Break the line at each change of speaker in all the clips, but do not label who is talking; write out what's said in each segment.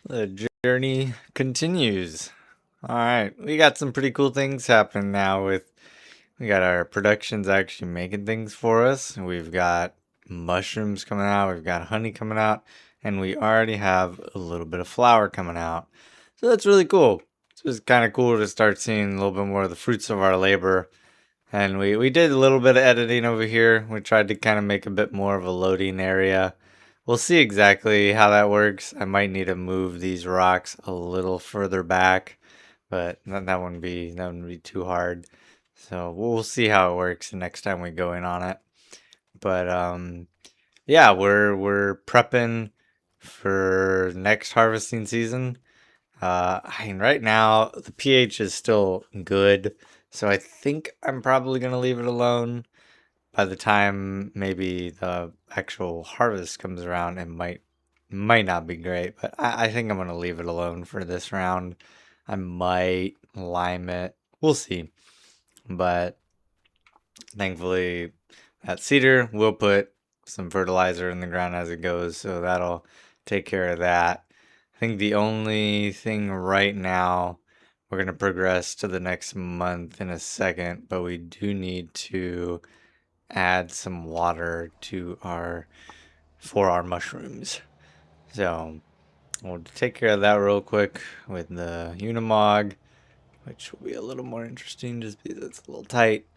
The journey continues. All right, we got some pretty cool things happening now. We got our productions actually making things for us. We've got mushrooms coming out. We've got honey coming out, and we already have a little bit of flour coming out. So that's really cool. It's just kind of cool to start seeing a little bit more of the fruits of our labor. And we did a little bit of editing over here. We tried to kind of make a bit more of a loading area. We'll see exactly how that works. I might need to move these rocks a little further back, but that wouldn't be too hard. So we'll see how it works the next time we go in on it. But yeah, we're prepping for next harvesting season. I mean, right now the pH is still good, so I think I'm probably gonna leave it alone. By the time maybe the actual harvest comes around, it might not be great, but I think I'm gonna leave it alone for this round. I might lime it. We'll see. But thankfully, that cedar will put some fertilizer in the ground as it goes, so that'll take care of that. I think the only thing right now, we're going to progress to the next month in a second, but we do need to add some water to our mushrooms. So we'll take care of that real quick with the Unimog, which will be a little more interesting just because it's a little tight.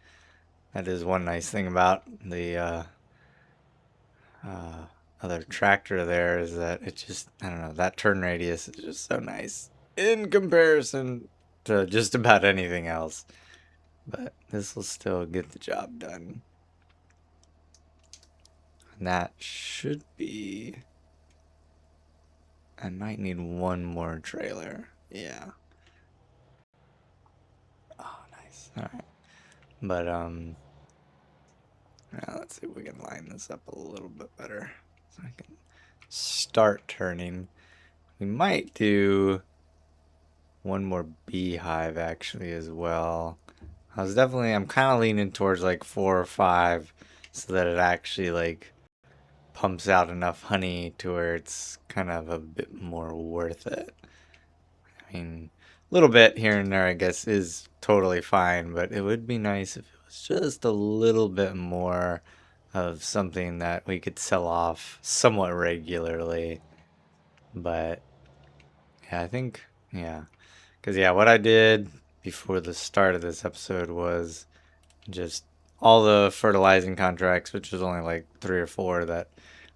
That is one nice thing about the uh, other tractor there is that it just, I don't know, that turn radius is just so nice in comparison to just about anything else. But this will still get the job done. And that should be. I might need one more trailer. Yeah. Oh, nice. All right. But now let's see if we can line this up a little bit better so I can start turning. We might do one more beehive actually as well. I'm kind of leaning towards like 4 or 5 so that it actually like pumps out enough honey to where it's kind of a bit more worth it. I mean, a little bit here and there, I guess, is totally fine, but it would be nice if it was just a little bit more of something that we could sell off somewhat regularly. But yeah, I think, yeah. Because, yeah, what I did before the start of this episode was just all the fertilizing contracts, which was only like 3 or 4 that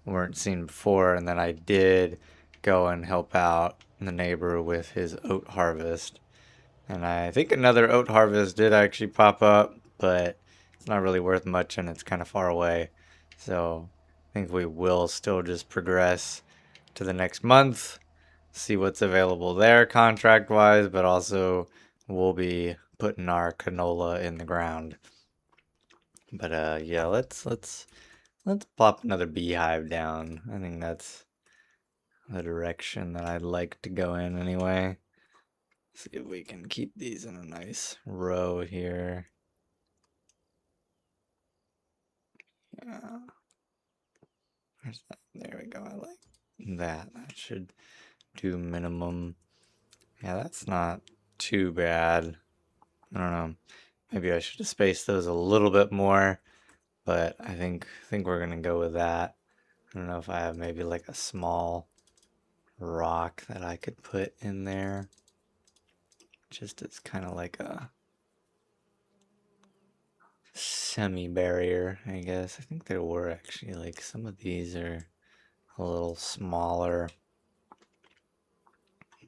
weren't seen before. And then I did go and help out the neighbor with his oat harvest. And I think another oat harvest did actually pop up, but it's not really worth much and it's kind of far away. So I think we will still just progress to the next month, see what's available there contract wise, but also we'll be putting our canola in the ground. But yeah, let's plop another beehive down. I think that's the direction that I'd like to go in anyway. See if we can keep these in a nice row here. Yeah. Where's that? There we go. I like that. That should do minimum. Yeah, that's not too bad. I don't know. Maybe I should have spaced those a little bit more, but I think we're gonna go with that. I don't know if I have maybe like a small rock that I could put in there, just as kind of like a semi-barrier, I guess. I think there were actually like some of these are a little smaller.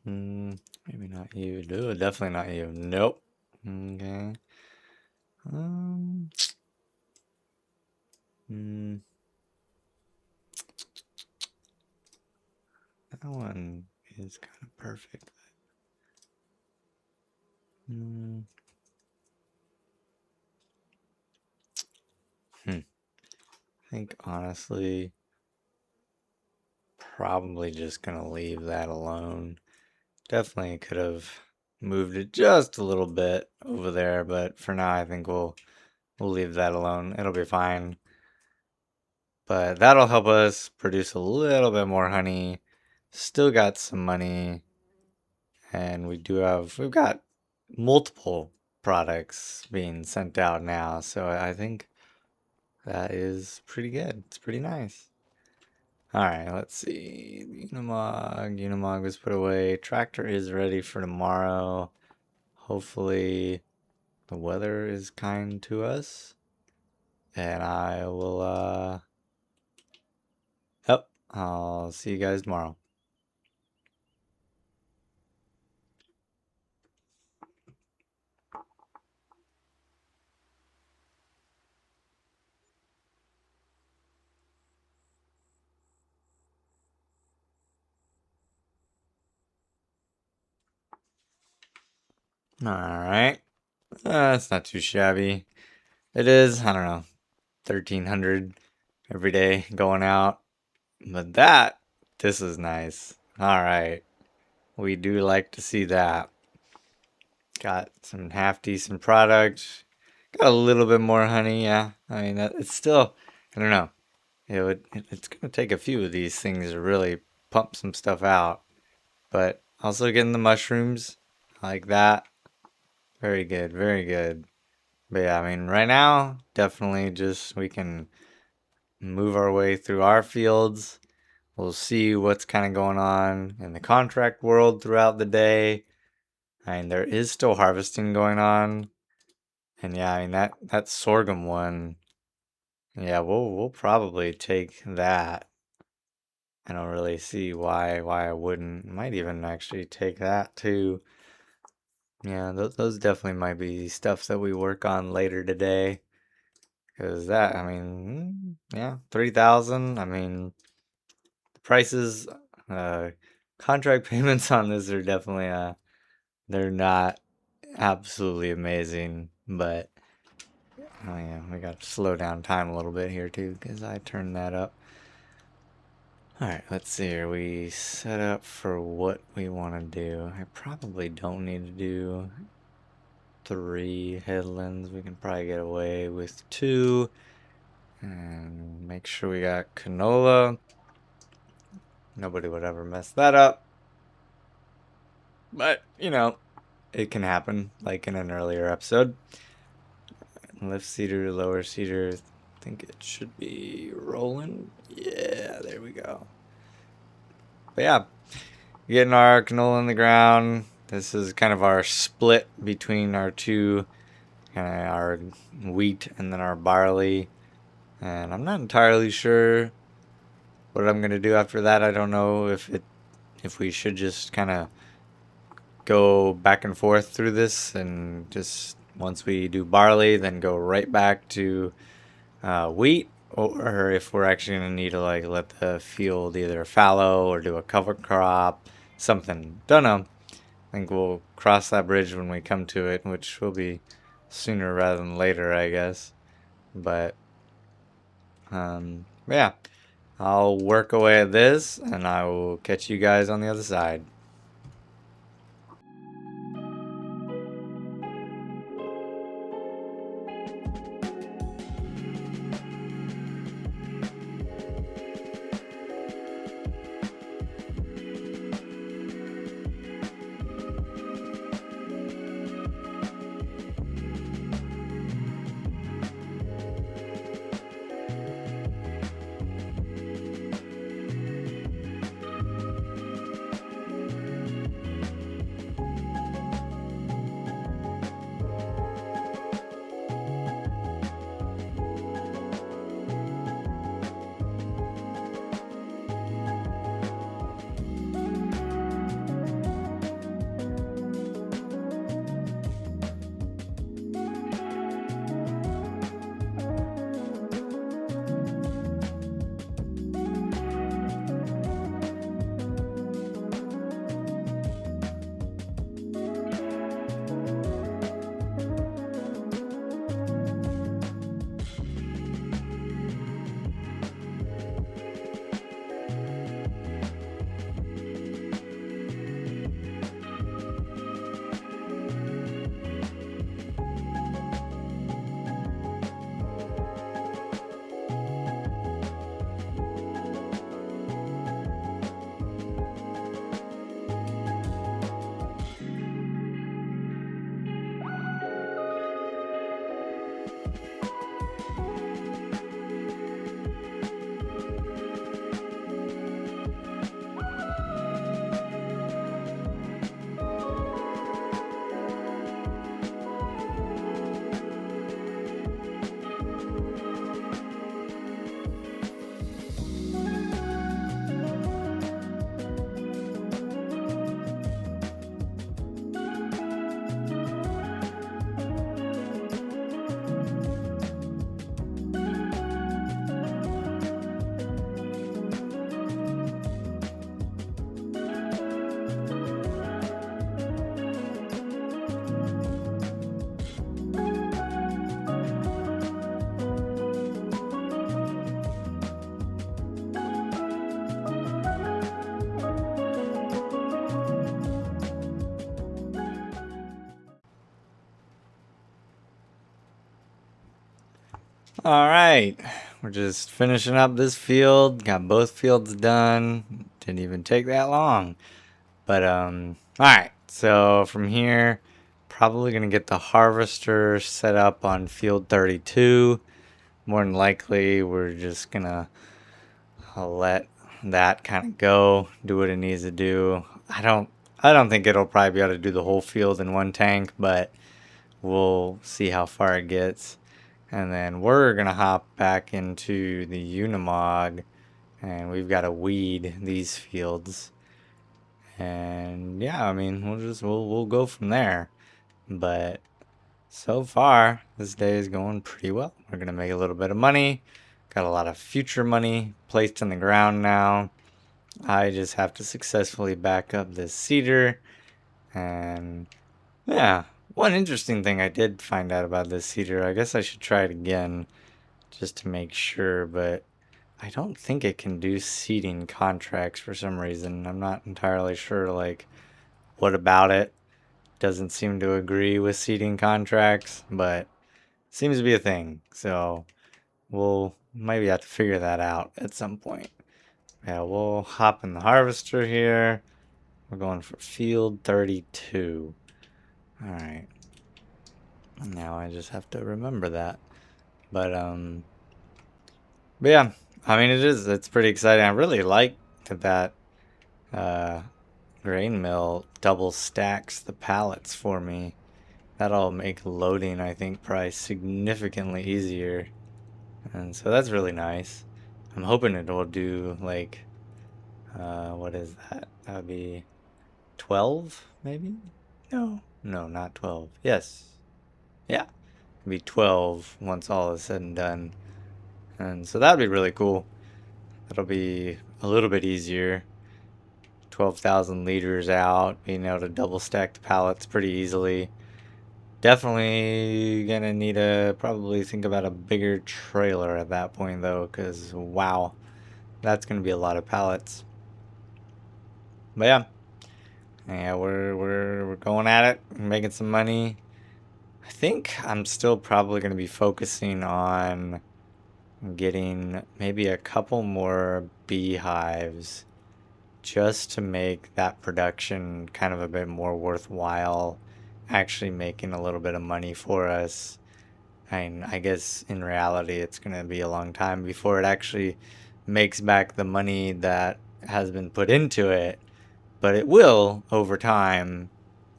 Maybe not you. No, definitely not you. Nope. Okay. Um. Hmm. That one is kind of perfect. Hmm. I think honestly, probably just gonna leave that alone. Definitely could have moved it just a little bit over there, but for now, I think we'll leave that alone. It'll be fine. But that'll help us produce a little bit more honey still got some money, and we've got multiple products being sent out now, so I think that is pretty good. It's pretty nice. All right, let's see. Unimog was put away. Tractor is ready for tomorrow. Hopefully, the weather is kind to us. And I will, yep, I'll see you guys tomorrow. All right. It's not too shabby. It is, I don't know, 1300 every day going out. But this is nice. All right. We do like to see that. Got some half decent product. Got a little bit more honey, yeah. I mean, it's still, I don't know. It's gonna take a few of these things to really pump some stuff out. But also getting the mushrooms like that. Very good, very good. But yeah, I mean, right now, definitely just we can move our way through our fields. We'll see what's kind of going on in the contract world throughout the day. I mean, there is still harvesting going on. And yeah, I mean that sorghum one, yeah, we'll probably take that. I don't really see why I wouldn't. Might even actually take that too. Yeah, those definitely might be stuff that we work on later today. Because that, I mean, yeah, 3,000. I mean, the prices, uh, contract payments on this are definitely, they're not absolutely amazing. But, oh yeah, we got to slow down time a little bit here too, because I turned that up. All right, let's see. Are we set up for what we want to do? I probably don't need to do 3 headlands. We can probably get away with 2. And make sure we got canola. Nobody would ever mess that up. But, you know, it can happen, like in an earlier episode. Lift seeder, lower seeder. I think it should be rolling. Yeah, there we go. But yeah, getting our canola in the ground. This is kind of our split between our two, kind of our wheat and then our barley. And I'm not entirely sure what I'm gonna do after that. I don't know if we should just kind of go back and forth through this and just once we do barley, then go right back to wheat, or if we're actually gonna need to like let the field either fallow or do a cover crop, something. Don't know. I think we'll cross that bridge when we come to it, which will be sooner rather than later, I guess. But yeah, I'll work away at this, and I will catch you guys on the other side. All right, we're just finishing up this field. Got both fields done. Didn't even take that long. But all right. So from here, probably gonna get the harvester set up on field 32. More than likely, we're just gonna let that kind of go, do what it needs to do. I don't think it'll probably be able to do the whole field in one tank, but we'll see how far it gets. And then we're gonna hop back into the Unimog, and we've got to weed these fields. And yeah, I mean, we'll go from there. But so far, this day is going pretty well. We're gonna make a little bit of money. Got a lot of future money placed in the ground now. I just have to successfully back up this cedar. And yeah, one interesting thing I did find out about this cedar, I guess I should try it again just to make sure, but I don't think it can do seeding contracts for some reason. I'm not entirely sure, like, what about it doesn't seem to agree with seeding contracts, but seems to be a thing. So we'll maybe have to figure that out at some point. Yeah, we'll hop in the harvester here. We're going for field 32. All right. Now I just have to remember that. But yeah, I mean it's pretty exciting. I really like that uh grain mill double stacks the pallets for me. That'll make loading, I think, probably significantly easier. And so that's really nice. I'm hoping it will do like what is that? That would be 12 maybe? No. No, not 12. Yes. Yeah. It'd be 12 once all is said and done. And so that'd be really cool. That'll be a little bit easier. 12,000 liters out, being able to double stack the pallets pretty easily. Definitely gonna need to probably think about a bigger trailer at that point though, because wow, that's gonna be a lot of pallets. But yeah, we're going at it, making some money. I think I'm still probably gonna be focusing on getting maybe a couple more beehives just to make that production kind of a bit more worthwhile, actually making a little bit of money for us. And I guess in reality, it's going to be a long time before it actually makes back the money that has been put into it, but it will over time.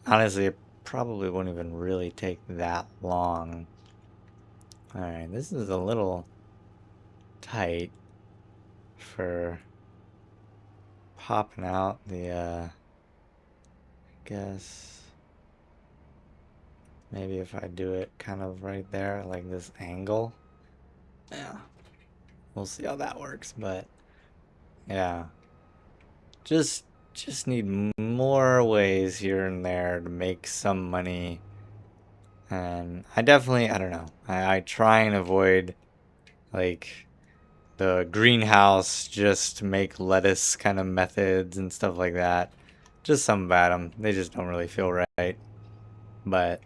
Honestly, it probably won't even really take that long. All right, this is a little tight for popping out the, I guess maybe if I do it kind of right there, like this angle. Yeah, we'll see how that works, but yeah, just just need more ways here and there to make some money. And I definitely, I don't know, I try and avoid like the greenhouse just to make lettuce kind of methods and stuff like that. Just some about them, they just don't really feel right. But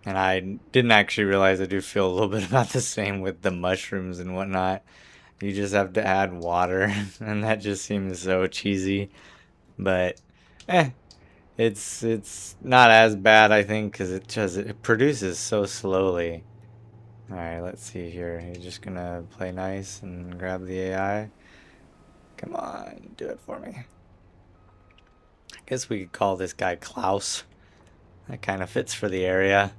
and I didn't actually realize I do feel a little bit about the same with the mushrooms and whatnot. You just have to add water, and that just seems so cheesy. But eh, it's not as bad, I think, because it produces so slowly. All right, let's see here. You're just gonna play nice and grab the AI. Come on, do it for me. I guess we could call this guy Klaus. That kind of fits for the area.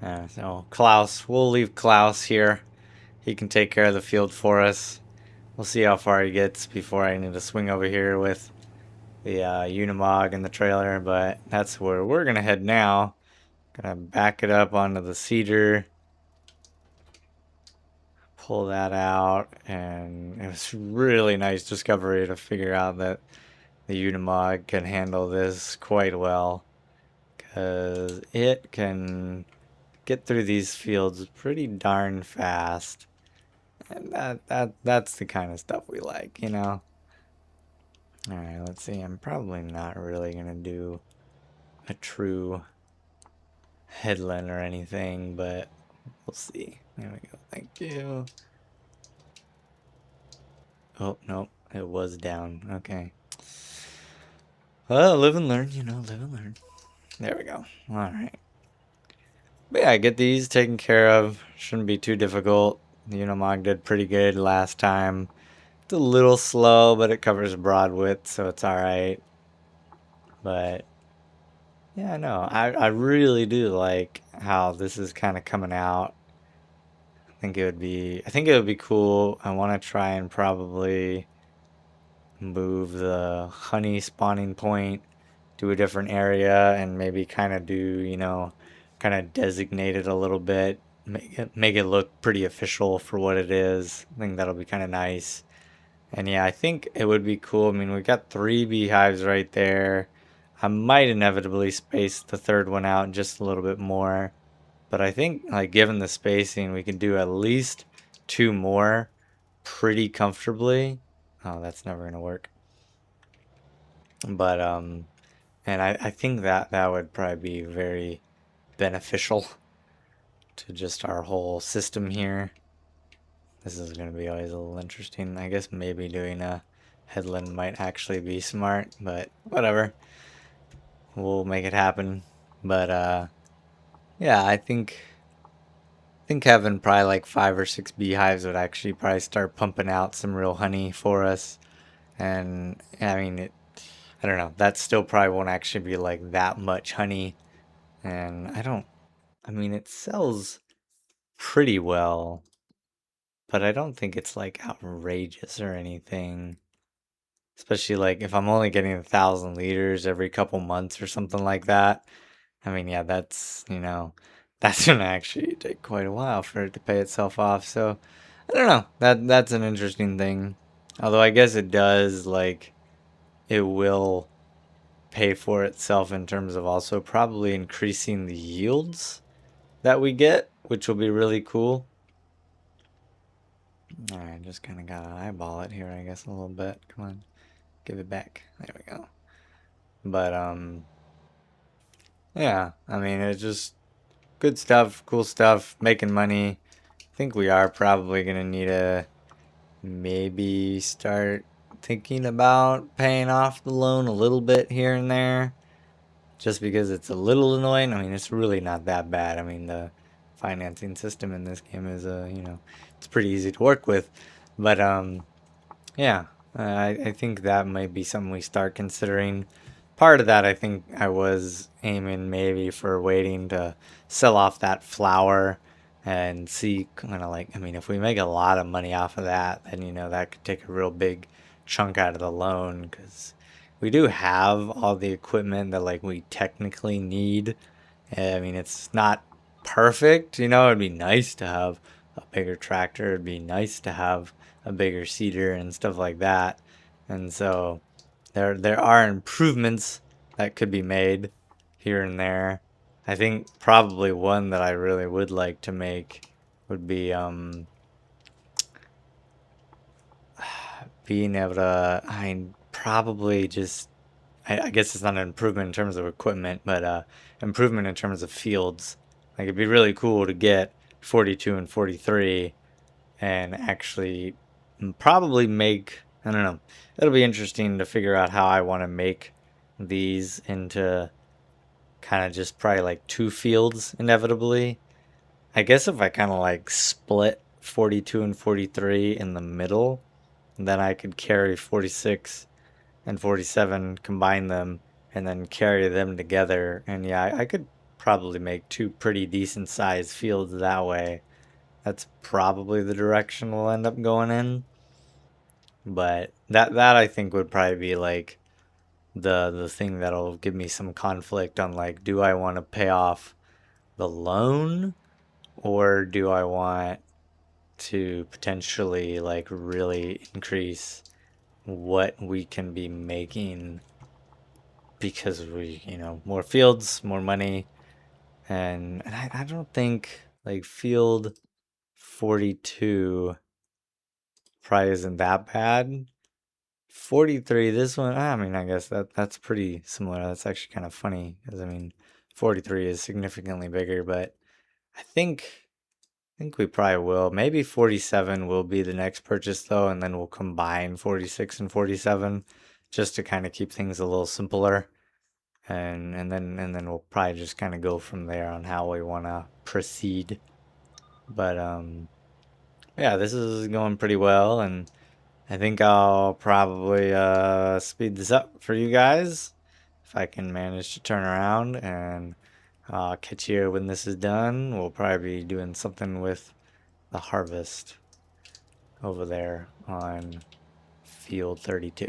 So Klaus, we'll leave Klaus here. He can take care of the field for us. We'll see how far he gets before I need to swing over here with the Unimog and the trailer, but that's where we're gonna head now. Gonna back it up onto the cedar, pull that out, and it was really nice discovery to figure out that the Unimog can handle this quite well, because it can get through these fields pretty darn fast. And that's the kind of stuff we like, you know. All right, let's see. I'm probably not really gonna do a true headland or anything, but We'll see. There we go. Thank you. Oh, no. It was down. Okay. Well, live and learn, live and learn. There we go. All right. But yeah, get these taken care of. Shouldn't be too difficult. The Unimog did pretty good last time. It's a little slow, but it covers broad width, so it's all right. But yeah, no, I really do like how this is kind of coming out. I think it would be cool. I want to try and probably move the honey spawning point to a different area and maybe kind of do, kind of designate it a little bit, make it look pretty official for what it is. I think that'll be kind of nice. And yeah, I think it would be cool. I mean, we got three beehives right there. I might inevitably space the third one out just a little bit more. But I think, like, given the spacing, we can do at least two more pretty comfortably. Oh, that's never gonna work. But and I think that would probably be very beneficial to just our whole system here. This is gonna be always a little interesting. I guess maybe doing a headland might actually be smart, but whatever. We'll make it happen. But yeah, I think having probably like 5 or 6 beehives would actually probably start pumping out some real honey for us. And I mean, I don't know, that still probably won't actually be like that much honey. And I mean, it sells pretty well, but I don't think it's like outrageous or anything. Especially like if I'm only getting 1,000 liters every couple months or something like that. I mean, yeah, that's gonna actually take quite a while for it to pay itself off. So I don't know. That's an interesting thing. Although I guess it does like it will pay for itself in terms of also probably increasing the yields that we get, which will be really cool. All right, just kind of gotta eyeball it here, I guess, a little bit. Come on, give it back. There we go. But yeah. I mean, it's just good stuff, cool stuff, making money. I think we are probably gonna need to maybe start thinking about paying off the loan a little bit here and there, just because it's a little annoying. I mean, it's really not that bad. I mean, the financing system in this game is, it's pretty easy to work with. But yeah, I think that might be something we start considering. Part of that, I think I was aiming maybe for waiting to sell off that flour and see kind of like, I mean, if we make a lot of money off of that, then, that could take a real big chunk out of the loan because we do have all the equipment that like we technically need. I mean, it's not perfect, it'd be nice to have a bigger tractor. It'd be nice to have a bigger seeder and stuff like that. And so there are improvements that could be made here and there. I think probably one that I really would like to make would be being able to probably just I guess it's not an improvement in terms of equipment, but improvement in terms of fields. Like it'd be really cool to get 42 and 43 and actually probably make, I don't know. It'll be interesting to figure out how I want to make these into kind of just probably like two fields inevitably. I guess if I kind of like split 42 and 43 in the middle, then I could carry 46 and 47, combine them, and then carry them together. And yeah, I could probably make two pretty decent sized fields that way. That's probably the direction we'll end up going in. But that I think would probably be like the thing that'll give me some conflict on like, do I want to pay off the loan or do I want to potentially like really increase what we can be making because we, more fields, more money. And I don't think like field 42 probably isn't that bad. 43, this one, I mean, I guess that's pretty similar. That's actually kind of funny because I mean, 43 is significantly bigger, but I think think we probably will. Maybe 47 will be the next purchase though, and then we'll combine 46 and 47 just to kind of keep things a little simpler. And then we'll probably just kind of go from there on how we want to proceed. But yeah, this is going pretty well, and I think I'll probably speed this up for you guys if I can manage to turn around, and I'll catch you when this is done. We'll probably be doing something with the harvest over there on field 32.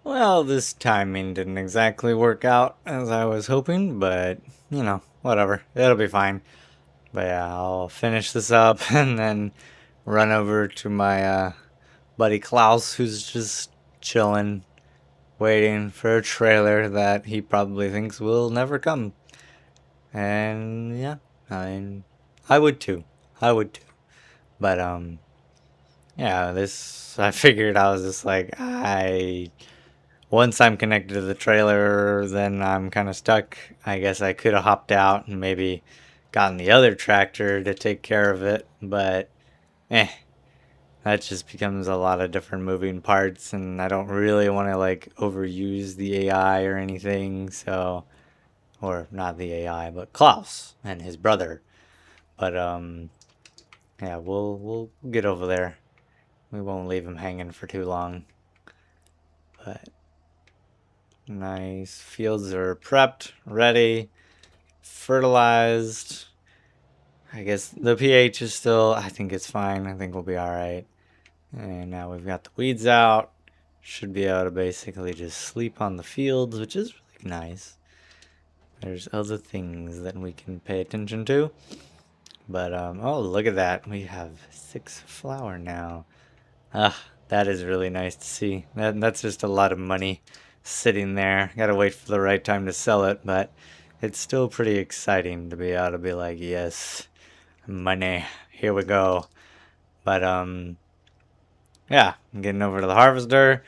Well, this timing didn't exactly work out as I was hoping, but whatever. It'll be fine. But yeah, I'll finish this up and then run over to my buddy Klaus, who's just chilling, waiting for a trailer that he probably thinks will never come. And yeah, I mean, I would too. I would too. But yeah, this I figured I was just like I once I'm connected to the trailer, then I'm kind of stuck. I guess I could have hopped out and maybe gotten the other tractor to take care of it, but eh, that just becomes a lot of different moving parts, and I don't really want to like overuse the AI or anything, so or not the AI, but Klaus and his brother. But yeah, we'll get over there. We won't leave him hanging for too long. But nice. Fields are prepped, ready, fertilized. I guess the pH is still, I think it's fine. I think we'll be all right. And now we've got the weeds out. Should be able to basically just sleep on the fields, which is really nice. There's other things that we can pay attention to. But, oh, look at that. We have 6 flour now. Ah, that is really nice to see. That's just a lot of money sitting there. Gotta wait for the right time to sell it, but it's still pretty exciting to be able to be like, yes, money, here we go. But, yeah, I'm getting over to the harvester,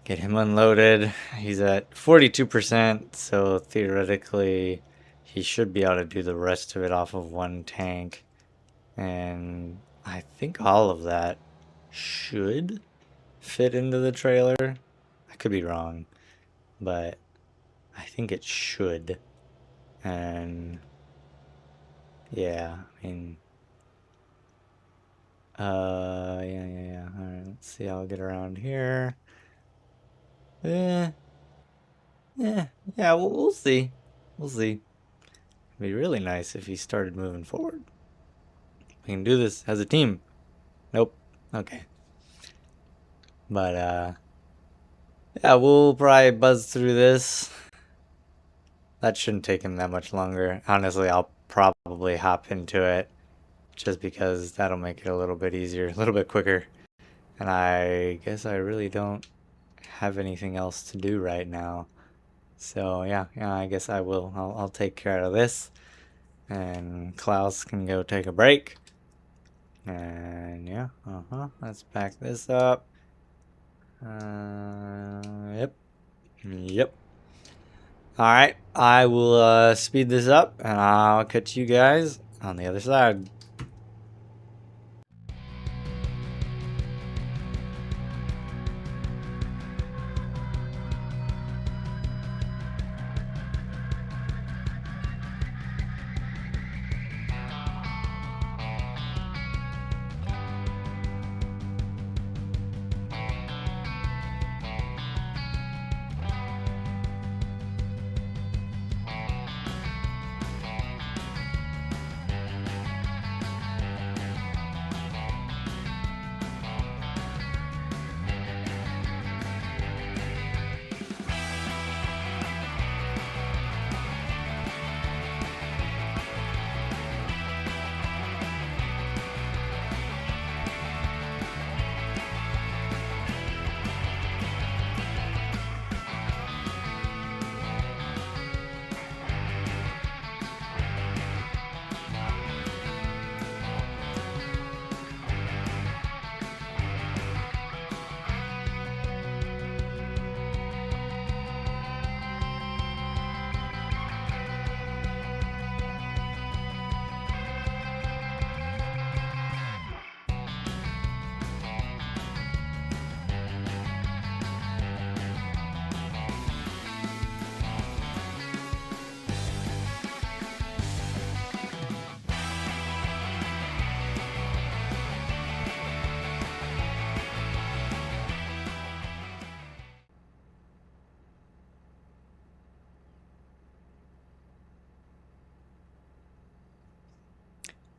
get him unloaded. He's at 42%, so theoretically he should be able to do the rest of it off of one tank. And I think all of that should fit into the trailer. I could be wrong, but I think it should. And yeah, I mean, yeah. All right, let's see. I'll get around here. Eh, yeah. We'll see. We'll see. It'd be really nice if he started moving forward. We can do this as a team. Nope. Okay. But yeah, we'll probably buzz through this. That shouldn't take him that much longer. Honestly, I'll probably hop into it just because that'll make it a little bit easier, a little bit quicker. And I guess I really don't have anything else to do right now. So yeah, I guess I will. I'll take care of this, and Klaus can go take a break. And yeah, let's back this up. Yep. Yep. All right. I will speed this up and I'll catch you guys on the other side.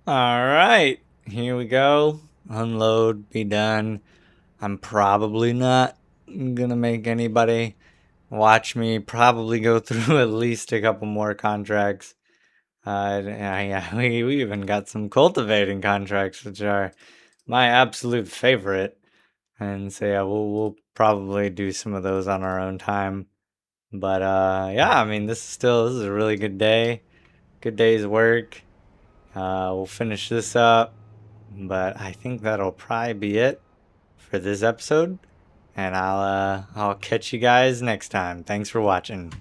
All right. Here we go. Unload, be done. I'm probably not gonna make anybody watch me probably go through at least a couple more contracts. Yeah, we even got some cultivating contracts, which are my absolute favorite. And so yeah, we'll probably do some of those on our own time. But yeah, I mean this is a really good day. Good day's work. We'll finish this up. But I think that'll probably be it for this episode. And I'll catch you guys next time. Thanks for watching.